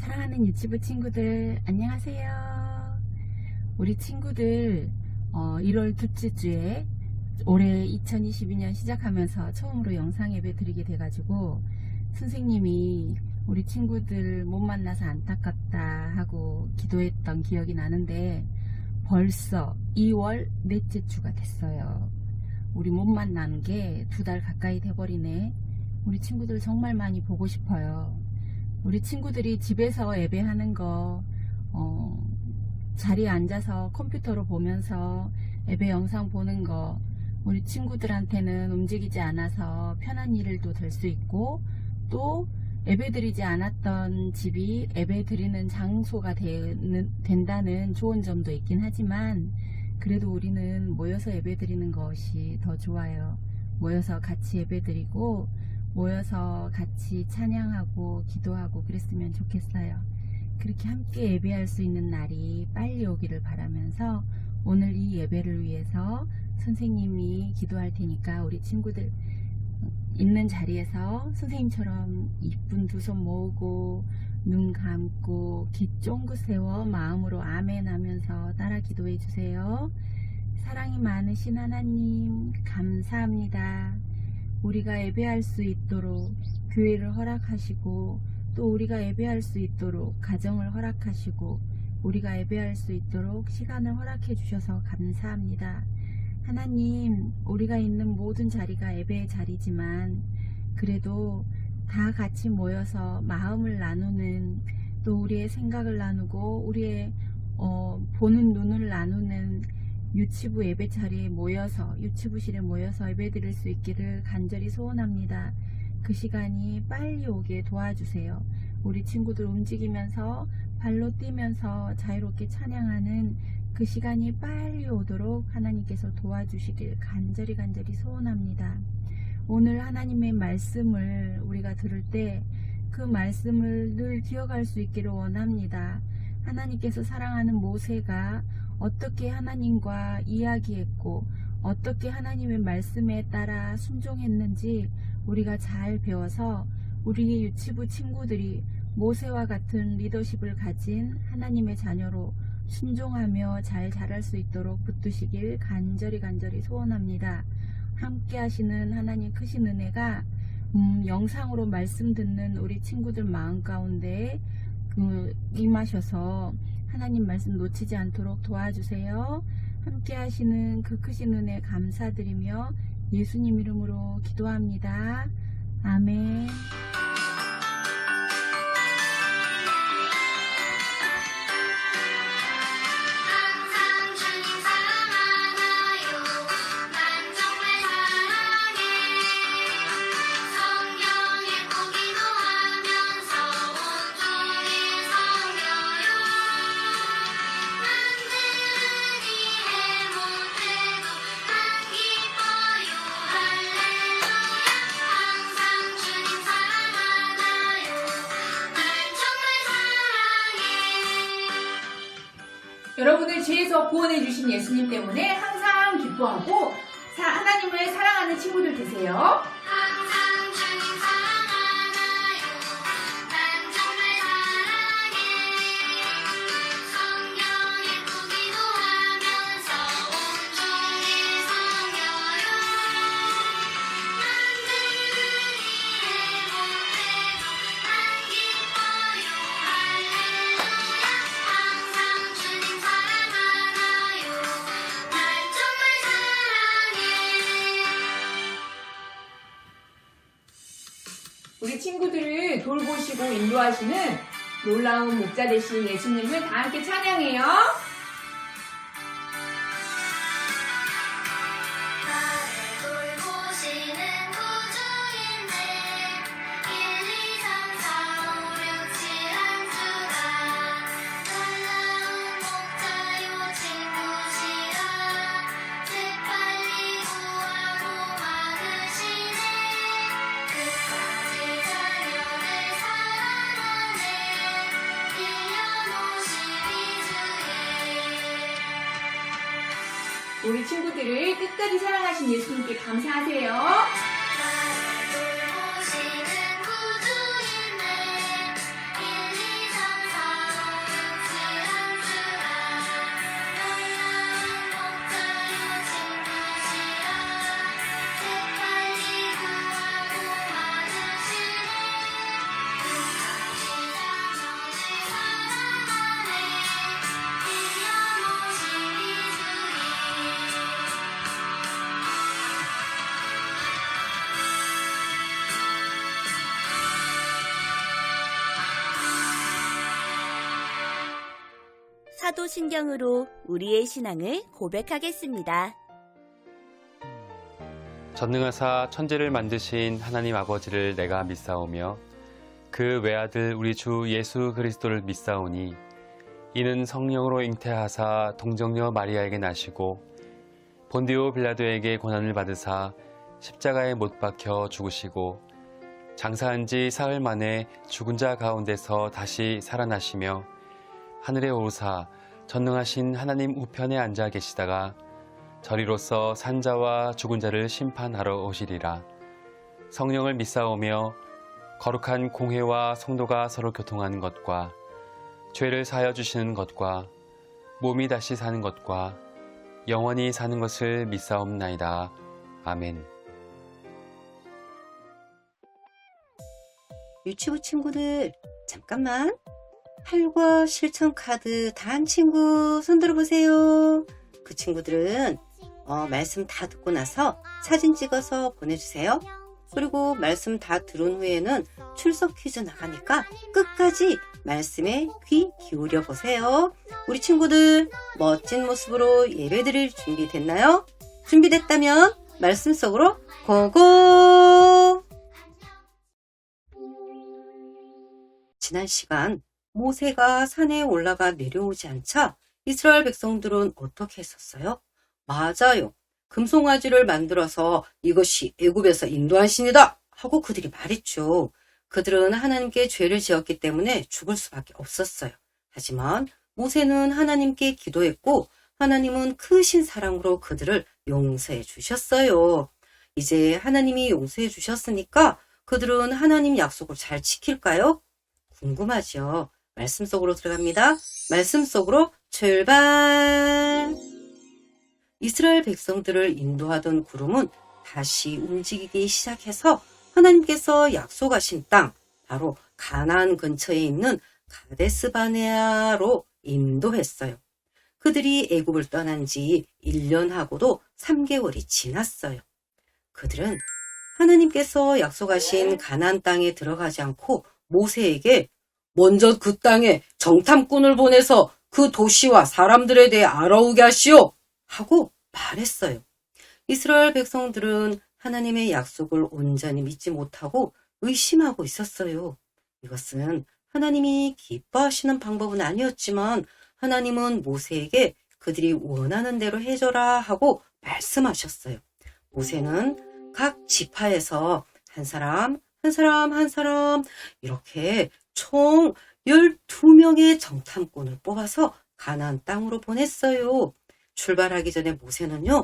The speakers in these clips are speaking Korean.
사랑하는 유치부 친구들 안녕하세요. 우리 친구들 1월 둘째 주에 올해 2022년 시작하면서 처음으로 영상 예배 드리게 돼가지고 선생님이 우리 친구들 못 만나서 안타깝다 하고 기도했던 기억이 나는데 벌써 2월 넷째 주가 됐어요. 우리 못 만나는 게 2달 가까이 돼버리네. 우리 친구들 정말 많이 보고 싶어요. 우리 친구들이 집에서 예배하는 거 자리에 앉아서 컴퓨터로 보면서 예배 영상 보는 거 우리 친구들한테는 움직이지 않아서 편한 일도 될 수 있고, 또 예배 드리지 않았던 집이 예배 드리는 장소가 된다는 좋은 점도 있긴 하지만, 그래도 우리는 모여서 예배 드리는 것이 더 좋아요. 모여서 같이 예배 드리고 모여서 같이 찬양하고 기도하고 그랬으면 좋겠어요. 그렇게 함께 예배할 수 있는 날이 빨리 오기를 바라면서 오늘 이 예배를 위해서 선생님이 기도할 테니까 우리 친구들 있는 자리에서 선생님처럼 이쁜 두 손 모으고 눈 감고 귀 쫑긋 세워 마음으로 아멘 하면서 따라 기도해 주세요. 사랑이 많으신 하나님 감사합니다. 우리가 예배할 수 있도록 교회를 허락하시고, 또 우리가 예배할 수 있도록 가정을 허락하시고, 우리가 예배할 수 있도록 시간을 허락해 주셔서 감사합니다. 하나님, 우리가 있는 모든 자리가 예배의 자리지만 그래도 다 같이 모여서 마음을 나누는, 또 우리의 생각을 나누고 우리의 보는 눈을 나누는 유치부 예배 자리에 모여서, 유치부실에 모여서 예배 드릴 수 있기를 간절히 소원합니다. 그 시간이 빨리 오게 도와주세요. 우리 친구들 움직이면서 발로 뛰면서 자유롭게 찬양하는 그 시간이 빨리 오도록 하나님께서 도와주시길 간절히 소원합니다. 오늘 하나님의 말씀을 우리가 들을 때 그 말씀을 늘 기억할 수 있기를 원합니다. 하나님께서 사랑하는 모세가 어떻게 하나님과 이야기했고 어떻게 하나님의 말씀에 따라 순종했는지 우리가 잘 배워서 우리의 유치부 친구들이 모세와 같은 리더십을 가진 하나님의 자녀로 순종하며 잘 자랄 수 있도록 붙드시길 간절히 소원합니다. 함께 하시는 하나님 크신 은혜가 영상으로 말씀 듣는 우리 친구들 마음 가운데 임하셔서 하나님 말씀 놓치지 않도록 도와주세요. 함께 하시는 그 크신 은혜 감사드리며 예수님 이름으로 기도합니다. 아멘. 여러분을 죄에서 구원해 주신 예수님 때문에 항상 기뻐하고 하나님을 사랑하는 친구들 되세요. 항상 주님 사랑하나요? 난 정말 사랑해. 성경에 꼭 기도하면서 온종일 성겨요. 남들이 해못해도 난 기뻐요. 할렐루야. 항상 주님 사랑하나요? 난 정말 사랑해. 우리 친구들을 돌보시고 인도하시는 놀라운 목자 되신 예수님을 다 함께 찬양해요. 나를 돌보시는 구주인데 1, 2, 3, 4, 5, 6, 7 한 수가 놀라운 목자요 친구시라 재빨리 구하고 많으시네 끝까지 자녀를 사랑하네 1년 52주에 우리 친구들을 끝까지 사랑하신 예수님께 감사하세요. 나를 돌보시는 구주인데 1, 2, 3, 사도신경으로 우리의 신앙을 고백하겠습니다. 전능하사 천지를 만드신 하나님 아버지를 내가 믿사오며 그 외아들 우리 주 예수 그리스도를 믿사오니 이는 성령으로 잉태하사 동정녀 마리아에게 나시고 본디오 빌라도에게 고난을 받으사 십자가에 못 박혀 죽으시고 장사한 지 사흘 만에 죽은 자 가운데서 다시 살아나시며 하늘에 오르사 전능하신 하나님 우편에 앉아 계시다가 저리로서 산자와 죽은 자를 심판하러 오시리라. 성령을 믿사오며 거룩한 공회와 성도가 서로 교통하는 것과 죄를 사하여 주시는 것과 몸이 다시 사는 것과 영원히 사는 것을 믿사옵나이다. 아멘. 유치부 친구들, 잠깐만. 활과 실천 카드 다 한 친구 손 들어보세요. 그 친구들은 말씀 다 듣고 나서 사진 찍어서 보내주세요. 그리고 말씀 다 들은 후에는 출석 퀴즈 나가니까 끝까지 말씀에 귀 기울여 보세요. 우리 친구들 멋진 모습으로 예배드릴 준비 됐나요? 준비됐다면 말씀 속으로 고고! 지난 시간 모세가 산에 올라가 내려오지 않자 이스라엘 백성들은 어떻게 했었어요? 맞아요. 금송아지를 만들어서 이것이 애굽에서 인도한 신이다 하고 그들이 말했죠. 그들은 하나님께 죄를 지었기 때문에 죽을 수밖에 없었어요. 하지만 모세는 하나님께 기도했고 하나님은 크신 사랑으로 그들을 용서해 주셨어요. 이제 하나님이 용서해 주셨으니까 그들은 하나님 약속을 잘 지킬까요? 궁금하죠? 말씀 속으로 들어갑니다. 말씀 속으로 출발! 이스라엘 백성들을 인도하던 구름은 다시 움직이기 시작해서 하나님께서 약속하신 땅, 바로 가나안 근처에 있는 가데스 바네아로 인도했어요. 그들이 애굽을 떠난 지 1년하고도 3개월이 지났어요. 그들은 하나님께서 약속하신 가나안 땅에 들어가지 않고 모세에게 먼저 그 땅에 정탐꾼을 보내서 그 도시와 사람들에 대해 알아오게 하시오 하고 말했어요. 이스라엘 백성들은 하나님의 약속을 온전히 믿지 못하고 의심하고 있었어요. 이것은 하나님이 기뻐하시는 방법은 아니었지만 하나님은 모세에게 그들이 원하는 대로 해줘라 하고 말씀하셨어요. 모세는 각 지파에서 한 사람 이렇게 총 12명의 정탐꾼을 뽑아서 가나안 땅으로 보냈어요. 출발하기 전에 모세는요,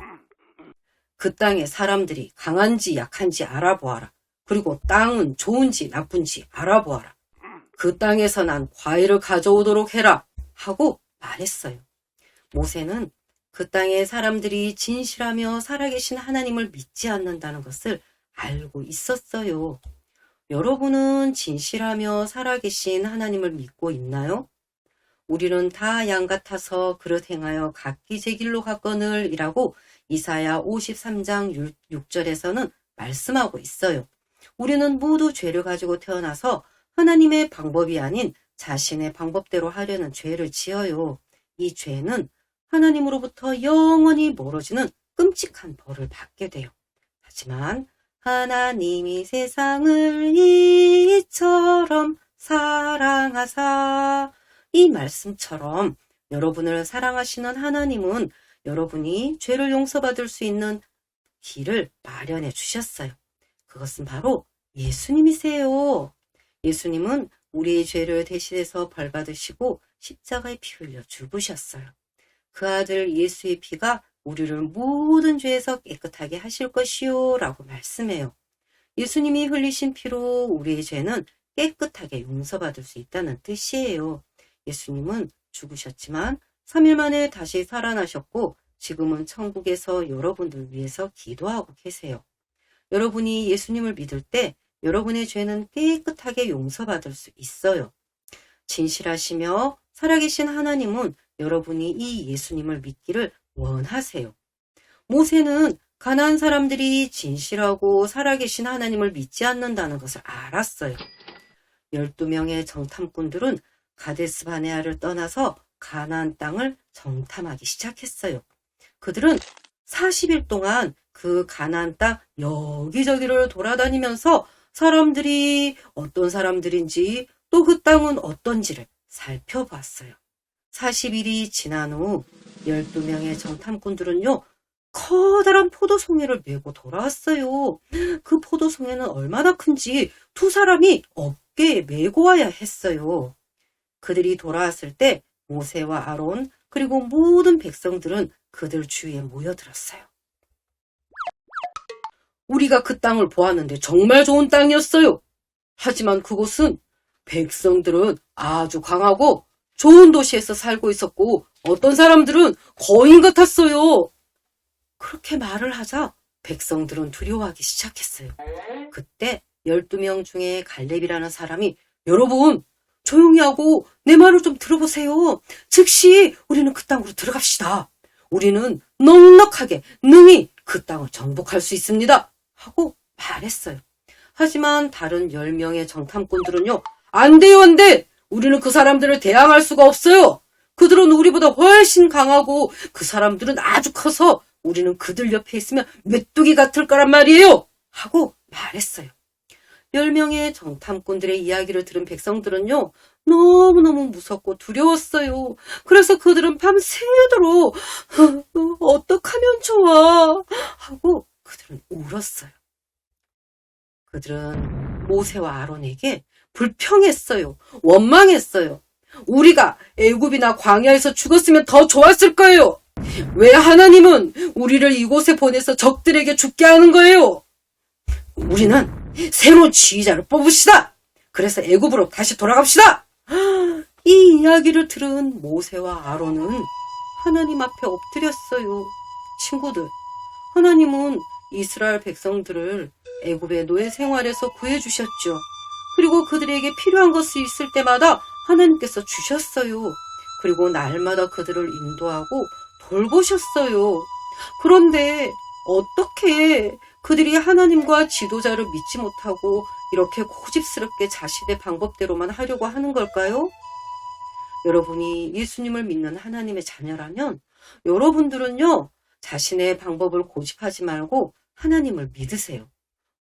그 땅의 사람들이 강한지 약한지 알아보아라. 그리고 땅은 좋은지 나쁜지 알아보아라. 그 땅에서 난 과일을 가져오도록 해라 하고 말했어요. 모세는 그 땅의 사람들이 진실하며 살아계신 하나님을 믿지 않는다는 것을 알고 있었어요. 여러분은 진실하며 살아계신 하나님을 믿고 있나요? 우리는 다 양 같아서 그릇 행하여 각기 제 길로 갔거늘 이라고 이사야 53장 6절에서는 말씀하고 있어요. 우리는 모두 죄를 가지고 태어나서 하나님의 방법이 아닌 자신의 방법대로 하려는 죄를 지어요. 이 죄는 하나님으로부터 영원히 멀어지는 끔찍한 벌을 받게 돼요. 하지만 하나님이 세상을 이처럼 사랑하사, 이 말씀처럼 여러분을 사랑하시는 하나님은 여러분이 죄를 용서받을 수 있는 길을 마련해 주셨어요. 그것은 바로 예수님이세요. 예수님은 우리의 죄를 대신해서 벌 받으시고 십자가에 피 흘려 죽으셨어요. 그 아들 예수의 피가 우리를 모든 죄에서 깨끗하게 하실 것이요 라고 말씀해요. 예수님이 흘리신 피로 우리의 죄는 깨끗하게 용서받을 수 있다는 뜻이에요. 예수님은 죽으셨지만 3일 만에 다시 살아나셨고 지금은 천국에서 여러분들 위해서 기도하고 계세요. 여러분이 예수님을 믿을 때 여러분의 죄는 깨끗하게 용서받을 수 있어요. 진실하시며 살아계신 하나님은 여러분이 이 예수님을 믿기를 원하세요. 모세는 가나안 사람들이 진실하고 살아계신 하나님을 믿지 않는다는 것을 알았어요. 12명의 정탐꾼들은 가데스 바네아를 떠나서 가나안 땅을 정탐하기 시작했어요. 그들은 40일 동안 그 가나안 땅 여기저기를 돌아다니면서 사람들이 어떤 사람들인지 또 그 땅은 어떤지를 살펴봤어요. 40일이 지난 후 12명의 정탐꾼들은요, 커다란 포도송이를 메고 돌아왔어요. 그 포도송이는 얼마나 큰지 두 사람이 어깨에 메고 와야 했어요. 그들이 돌아왔을 때 모세와 아론 그리고 모든 백성들은 그들 주위에 모여들었어요. 우리가 그 땅을 보았는데 정말 좋은 땅이었어요. 하지만 그곳은 백성들은 아주 강하고 좋은 도시에서 살고 있었고 어떤 사람들은 거인 같았어요. 그렇게 말을 하자 백성들은 두려워하기 시작했어요. 그때 12명 중에 갈렙이라는 사람이 여러분 조용히 하고 내 말을 좀 들어보세요. 즉시 우리는 그 땅으로 들어갑시다. 우리는 넉넉하게 능히 그 땅을 정복할 수 있습니다. 하고 말했어요. 하지만 다른 10명의 정탐꾼들은요. 안 돼요, 안 돼! 우리는 그 사람들을 대항할 수가 없어요. 그들은 우리보다 훨씬 강하고 그 사람들은 아주 커서 우리는 그들 옆에 있으면 메뚜기 같을 거란 말이에요. 하고 말했어요. 10명의 정탐꾼들의 이야기를 들은 백성들은요. 너무너무 무섭고 두려웠어요. 그래서 그들은 밤새도록 어떡하면 좋아 하고 그들은 울었어요. 그들은 모세와 아론에게 불평했어요. 원망했어요. 우리가 애굽이나 광야에서 죽었으면 더 좋았을 거예요. 왜 하나님은 우리를 이곳에 보내서 적들에게 죽게 하는 거예요? 우리는 새로운 지휘자를 뽑읍시다. 그래서 애굽으로 다시 돌아갑시다. 이 이야기를 들은 모세와 아론은 하나님 앞에 엎드렸어요. 친구들, 하나님은 이스라엘 백성들을 애굽의 노예 생활에서 구해주셨죠. 그리고 그들에게 필요한 것이 있을 때마다 하나님께서 주셨어요. 그리고 날마다 그들을 인도하고 돌보셨어요. 그런데 어떻게 그들이 하나님과 지도자를 믿지 못하고 이렇게 고집스럽게 자신의 방법대로만 하려고 하는 걸까요? 여러분이 예수님을 믿는 하나님의 자녀라면 여러분들은요, 자신의 방법을 고집하지 말고 하나님을 믿으세요.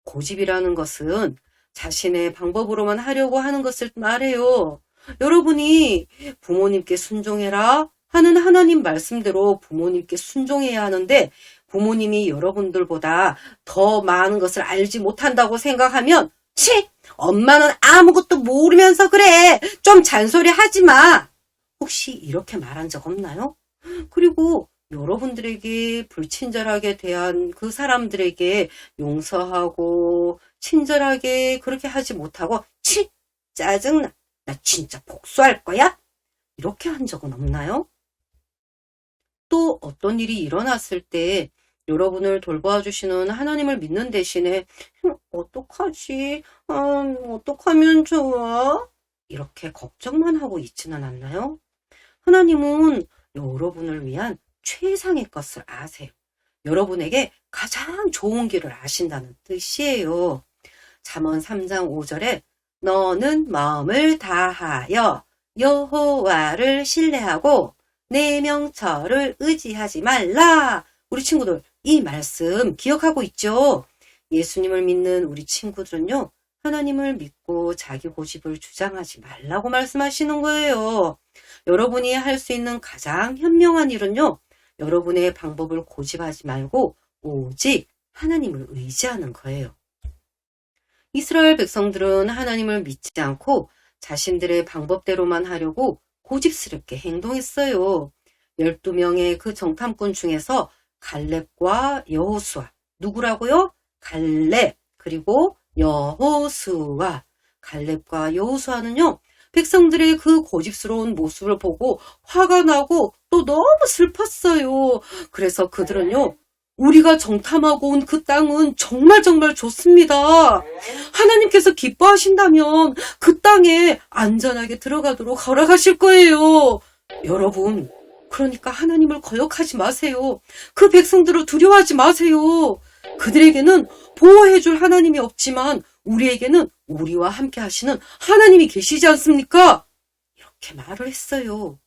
고집이라는 것은 자신의 방법으로만 하려고 하는 것을 말해요. 여러분이 부모님께 순종해라 하는 하나님 말씀대로 부모님께 순종해야 하는데 부모님이 여러분들보다 더 많은 것을 알지 못한다고 생각하면 치! 엄마는 아무것도 모르면서 그래! 좀 잔소리 하지 마! 혹시 이렇게 말한 적 없나요? 그리고 여러분들에게 불친절하게 대한 그 사람들에게 용서하고 친절하게 그렇게 하지 못하고 치! 짜증나! 나 진짜 복수할 거야? 이렇게 한 적은 없나요? 또 어떤 일이 일어났을 때 여러분을 돌봐주시는 하나님을 믿는 대신에 어떡하지? 어떡하면 좋아? 이렇게 걱정만 하고 있지는 않나요? 하나님은 여러분을 위한 최상의 것을 아세요. 여러분에게 가장 좋은 길을 아신다는 뜻이에요. 잠언 3장 5절에 너는 마음을 다하여 여호와를 신뢰하고 내 명철을 의지하지 말라. 우리 친구들 이 말씀 기억하고 있죠? 예수님을 믿는 우리 친구들은요. 하나님을 믿고 자기 고집을 주장하지 말라고 말씀하시는 거예요. 여러분이 할 수 있는 가장 현명한 일은요. 여러분의 방법을 고집하지 말고 오직 하나님을 의지하는 거예요. 이스라엘 백성들은 하나님을 믿지 않고 자신들의 방법대로만 하려고 고집스럽게 행동했어요. 12명의 그 정탐꾼 중에서 갈렙과 여호수아, 누구라고요? 갈렙, 그리고 여호수아. 갈렙과 여호수아는요, 백성들의 그 고집스러운 모습을 보고 화가 나고 또 너무 슬펐어요. 그래서 그들은요, 우리가 정탐하고 온 그 땅은 정말 좋습니다. 하나님께서 기뻐하신다면 그 땅에 안전하게 들어가도록 허락하실 거예요. 여러분, 그러니까 하나님을 거역하지 마세요. 그 백성들을 두려워하지 마세요. 그들에게는 보호해줄 하나님이 없지만 우리에게는 우리와 함께 하시는 하나님이 계시지 않습니까? 이렇게 말을 했어요.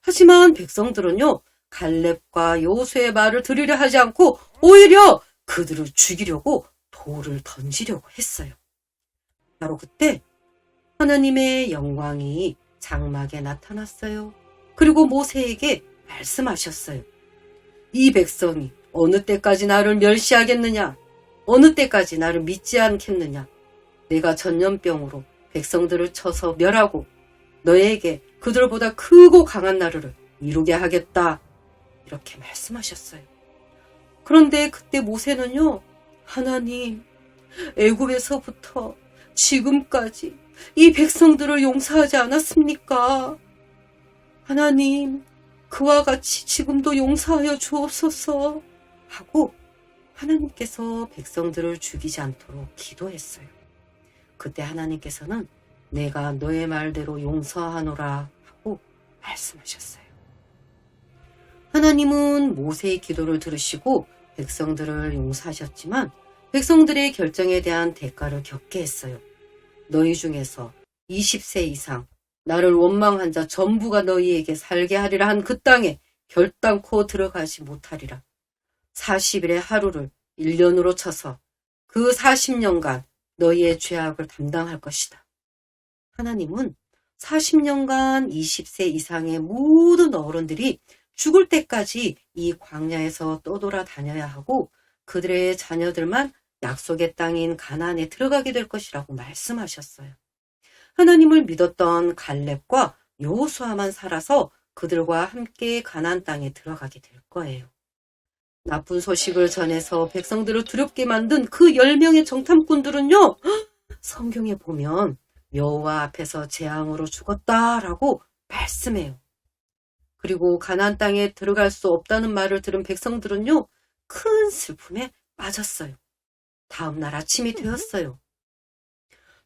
하지만 백성들은요, 갈렙과 여호수아의 말을 들으려 하지 않고 오히려 그들을 죽이려고 돌을 던지려고 했어요. 바로 그때 하나님의 영광이 장막에 나타났어요. 그리고 모세에게 말씀하셨어요. 이 백성이 어느 때까지 나를 멸시하겠느냐? 어느 때까지 나를 믿지 않겠느냐? 내가 전염병으로 백성들을 쳐서 멸하고 너에게 그들보다 크고 강한 나라를 이루게 하겠다. 이렇게 말씀하셨어요. 그런데 그때 모세는요, 하나님, 애굽에서부터 지금까지 이 백성들을 용서하지 않았습니까? 하나님, 그와 같이 지금도 용서하여 주옵소서 하고 하나님께서 백성들을 죽이지 않도록 기도했어요. 그때 하나님께서는 내가 너의 말대로 용서하노라 하고 말씀하셨어요. 하나님은 모세의 기도를 들으시고 백성들을 용서하셨지만 백성들의 결정에 대한 대가를 겪게 했어요. 너희 중에서 20세 이상 나를 원망한 자 전부가 너희에게 살게 하리라 한 그 땅에 결단코 들어가지 못하리라. 40일의 하루를 1년으로 쳐서 그 40년간 너희의 죄악을 담당할 것이다. 하나님은 40년간 20세 이상의 모든 어른들이 죽을 때까지 이 광야에서 떠돌아다녀야 하고 그들의 자녀들만 약속의 땅인 가나안에 들어가게 될 것이라고 말씀하셨어요. 하나님을 믿었던 갈렙과 여호수아만 살아서 그들과 함께 가나안 땅에 들어가게 될 거예요. 나쁜 소식을 전해서 백성들을 두렵게 만든 그 10명의 정탐꾼들은요, 성경에 보면 여호와 앞에서 재앙으로 죽었다라고 말씀해요. 그리고 가나안 땅에 들어갈 수 없다는 말을 들은 백성들은요, 큰 슬픔에 빠졌어요. 다음 날 아침이 되었어요.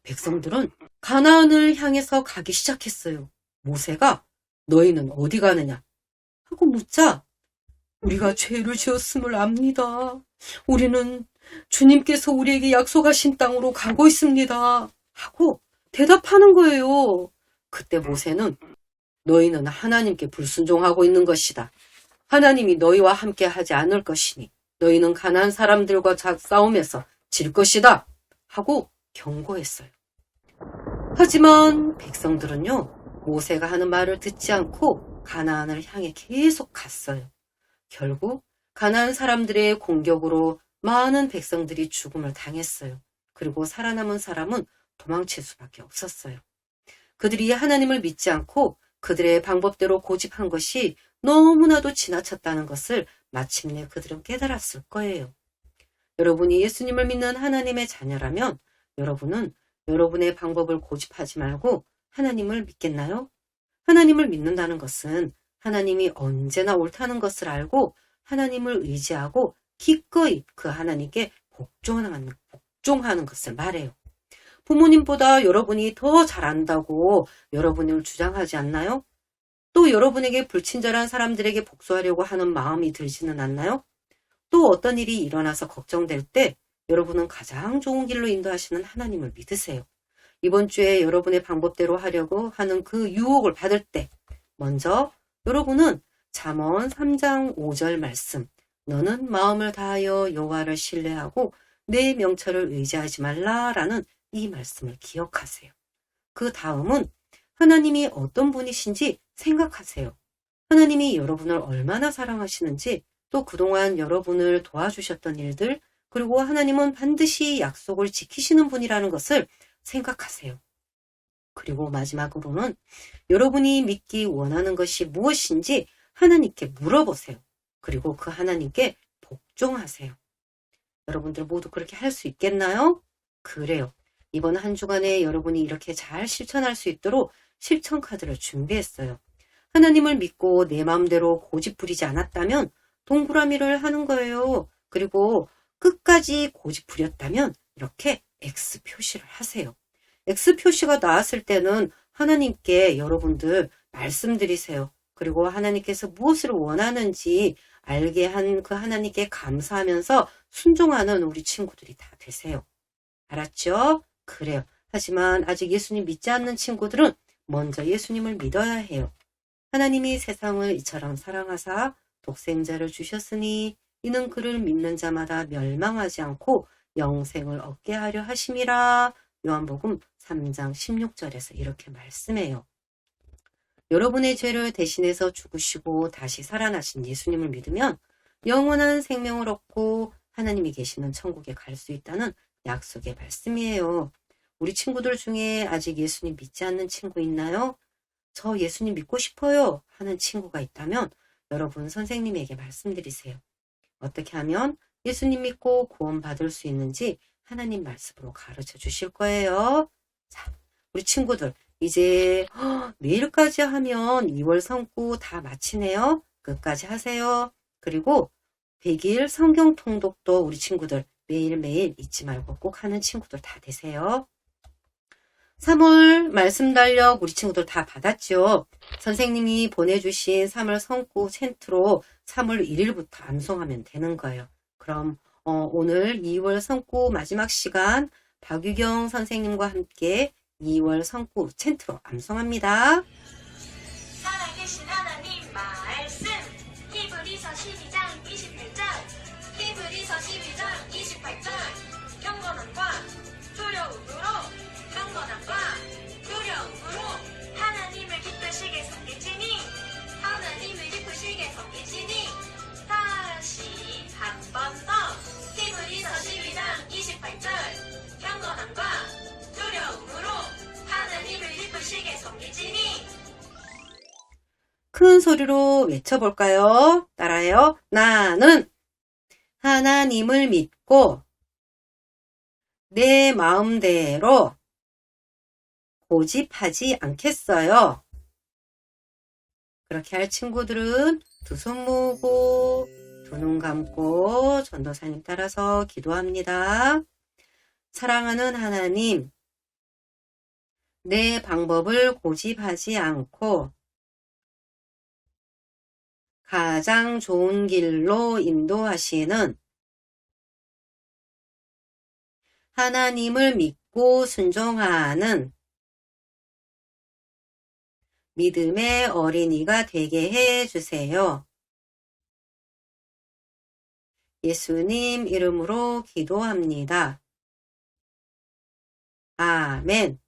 백성들은 가나안을 향해서 가기 시작했어요. 모세가 너희는 어디 가느냐 하고 묻자 우리가 죄를 지었음을 압니다. 우리는 주님께서 우리에게 약속하신 땅으로 가고 있습니다. 하고 대답하는 거예요. 그때 모세는 너희는 하나님께 불순종하고 있는 것이다. 하나님이 너희와 함께 하지 않을 것이니 너희는 가나안 사람들과 싸움에서 질 것이다. 하고 경고했어요. 하지만 백성들은요, 모세가 하는 말을 듣지 않고 가나안을 향해 계속 갔어요. 결국 가나안 사람들의 공격으로 많은 백성들이 죽음을 당했어요. 그리고 살아남은 사람은 도망칠 수밖에 없었어요. 그들이 하나님을 믿지 않고 그들의 방법대로 고집한 것이 너무나도 지나쳤다는 것을 마침내 그들은 깨달았을 거예요. 여러분이 예수님을 믿는 하나님의 자녀라면 여러분은 여러분의 방법을 고집하지 말고 하나님을 믿겠나요? 하나님을 믿는다는 것은 하나님이 언제나 옳다는 것을 알고 하나님을 의지하고 기꺼이 그 하나님께 복종하는 것을 말해요. 부모님보다 여러분이 더 잘 안다고 여러분을 주장하지 않나요? 또 여러분에게 불친절한 사람들에게 복수하려고 하는 마음이 들지는 않나요? 또 어떤 일이 일어나서 걱정될 때 여러분은 가장 좋은 길로 인도하시는 하나님을 믿으세요. 이번 주에 여러분의 방법대로 하려고 하는 그 유혹을 받을 때 먼저 여러분은 잠언 3장 5절 말씀 너는 마음을 다하여 여호와를 신뢰하고 내 명철을 의지하지 말라라는 이 말씀을 기억하세요. 그 다음은 하나님이 어떤 분이신지 생각하세요. 하나님이 여러분을 얼마나 사랑하시는지 또 그동안 여러분을 도와주셨던 일들 그리고 하나님은 반드시 약속을 지키시는 분이라는 것을 생각하세요. 그리고 마지막으로는 여러분이 믿기 원하는 것이 무엇인지 하나님께 물어보세요. 그리고 그 하나님께 복종하세요. 여러분들 모두 그렇게 할 수 있겠나요? 그래요. 이번 한 주간에 여러분이 이렇게 잘 실천할 수 있도록 실천 카드를 준비했어요. 하나님을 믿고 내 마음대로 고집 부리지 않았다면 동그라미를 하는 거예요. 그리고 끝까지 고집 부렸다면 이렇게 X 표시를 하세요. X 표시가 나왔을 때는 하나님께 여러분들 말씀드리세요. 그리고 하나님께서 무엇을 원하는지 알게 한 그 하나님께 감사하면서 순종하는 우리 친구들이 다 되세요. 알았죠? 그래요. 하지만 아직 예수님 믿지 않는 친구들은 먼저 예수님을 믿어야 해요. 하나님이 세상을 이처럼 사랑하사 독생자를 주셨으니 이는 그를 믿는 자마다 멸망하지 않고 영생을 얻게 하려 하심이라. 요한복음 3장 16절에서 이렇게 말씀해요. 여러분의 죄를 대신해서 죽으시고 다시 살아나신 예수님을 믿으면 영원한 생명을 얻고 하나님이 계시는 천국에 갈 수 있다는 약속의 말씀이에요. 우리 친구들 중에 아직 예수님 믿지 않는 친구 있나요? 저 예수님 믿고 싶어요 하는 친구가 있다면 여러분 선생님에게 말씀드리세요. 어떻게 하면 예수님 믿고 구원받을 수 있는지 하나님 말씀으로 가르쳐 주실 거예요. 자, 우리 친구들 이제 내일까지 하면 2월 성구 다 마치네요. 끝까지 하세요. 그리고 100일 성경 통독도 우리 친구들 매일매일 잊지 말고 꼭 하는 친구들 다 되세요. 3월 말씀 달력 우리 친구들 다 받았죠? 선생님이 보내주신 3월 성구 챈트로 3월 1일부터 암송하면 되는 거예요. 그럼 오늘 2월 성구 마지막 시간 박유경 선생님과 함께 2월 성구 챈트로 암송합니다. 살아계신 하나님 말씀 히브리서 12장 28절 히브리서 12장 28절 경건함과 두려움으로 하나님을 기쁘시게 섬기시니 다시 한 번 더 히브리서 12장 28절 경건함과 두려움으로 하나님을 기쁘시게 섬기시니 큰 소리로 외쳐볼까요? 따라해요. 나는 하나님을 믿고 내 마음대로 고집하지 않겠어요. 그렇게 할 친구들은 두 손 모으고 두 눈 감고 전도사님 따라서 기도합니다. 사랑하는 하나님, 내 방법을 고집하지 않고 가장 좋은 길로 인도하시는 하나님을 믿고 순종하는 믿음의 어린이가 되게 해주세요. 예수님 이름으로 기도합니다. 아멘.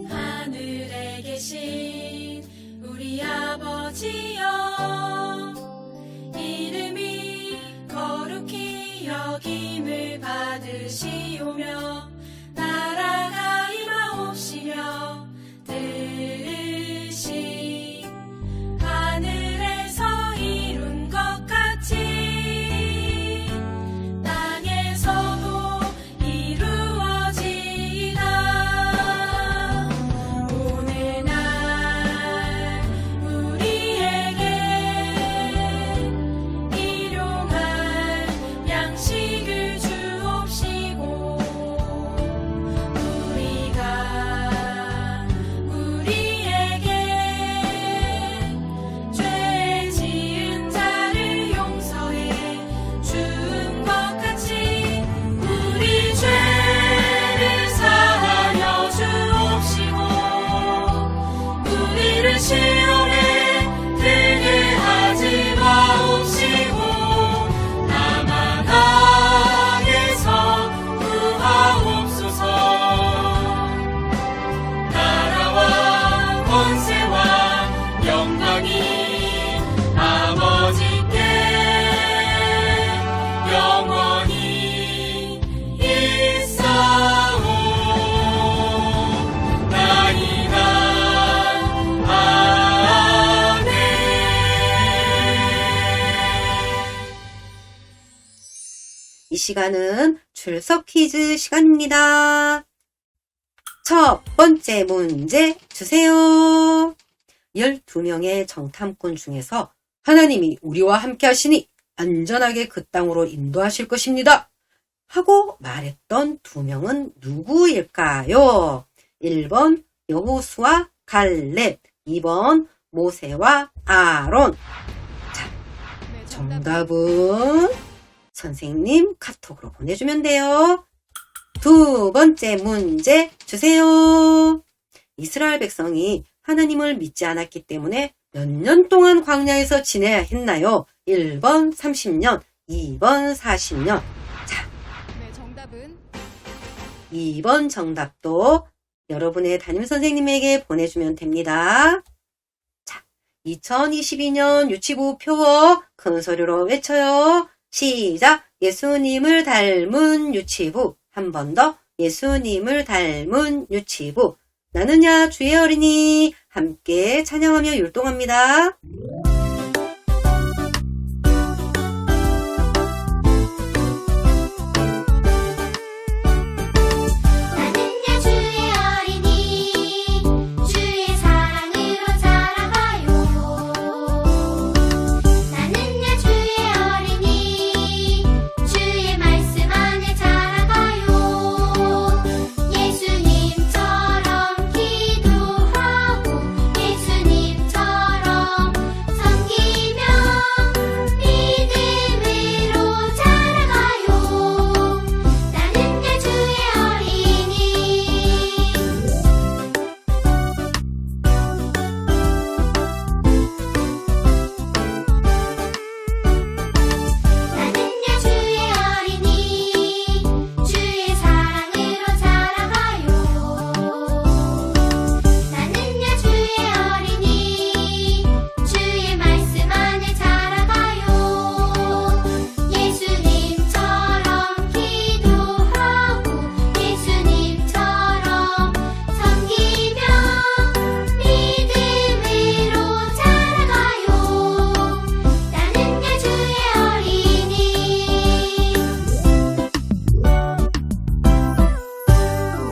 하늘에 계신 우리 아버지여 이름이 거룩히 여김을 받으시오며 나라가 임하옵시며 뜻이 하늘에서 이룬 것 같이 땅에서도 이루어지이다. 오늘날 우리에게 일용할 양식을 주옵시고 우리가 우리에게 죄 지은 자를 용서해 준 것 같이 우리 죄를 사하여 주옵시고 우리를 시험에 들게 하지 마옵시고 다만 악에서 구하옵소서. 나라와 권세와 영광이 아버지께 영원히 있사옵나이다. 아멘. 이 시간은 출석 퀴즈 시간입니다. 첫 번째 문제 주세요. 12명의 정탐꾼 중에서 하나님이 우리와 함께 하시니 안전하게 그 땅으로 인도하실 것입니다. 하고 말했던 2명은 누구일까요? 1번 여호수아 갈렙, 2번 모세와 아론. 자, 정답은 선생님 카톡으로 보내주면 돼요. 두 번째 문제 주세요. 이스라엘 백성이 하나님을 믿지 않았기 때문에 몇 년 동안 광야에서 지내야 했나요? 1번 30년, 2번 40년. 자, 네, 정답은 2번 정답도 여러분의 담임선생님에게 보내주면 됩니다. 자, 2022년 유치부 표어 큰 소리로 외쳐요. 시작! 예수님을 닮은 유치부. 한 번 더. 예수님을 닮은 유치부. 나는야 주의 어린이. 함께 찬양하며 율동합니다. 나는야 주의 어린이 주의 사랑으로 자라가요. 나는야 주의 어린이 주의 말씀 안에 자라가요. 예수님처럼 기도하고 예수님처럼 섬기며 믿음으로 자라가요. 나는야 주의 어린이. 나는야 주의 어린이 주의 사랑으로 자라가요. 나는야 주의 어린이 주의 말씀 안에 자라가요. 예수님처럼 기도하고 예수님처럼 섬기며 믿음으로 자라가요. 나는야 주의 어린이.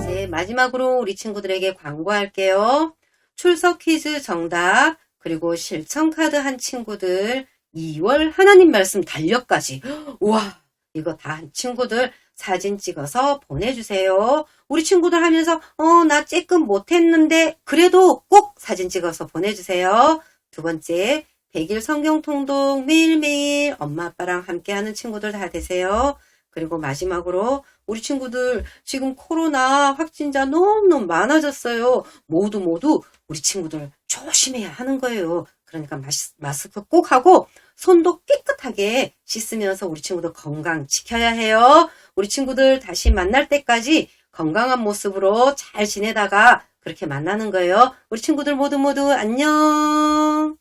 이제 마지막으로 우리 친구들에게 광고할게요. 출석 퀴즈 정답, 그리고 실천 카드 한 친구들 2월 하나님 말씀 달력까지. 우와, 이거 다 한 친구들 사진 찍어서 보내주세요. 우리 친구들 하면서 나 쬐끔 못했는데 그래도 꼭 사진 찍어서 보내주세요. 두 번째, 100일 성경 통독 매일매일 엄마 아빠랑 함께하는 친구들 다 되세요. 그리고 마지막으로 우리 친구들 지금 코로나 확진자 너무너무 많아졌어요. 모두 우리 친구들 조심해야 하는 거예요. 그러니까 마스크 꼭 하고 손도 깨끗하게 씻으면서 우리 친구들 건강 지켜야 해요. 우리 친구들 다시 만날 때까지 건강한 모습으로 잘 지내다가 그렇게 만나는 거예요. 우리 친구들 모두 안녕.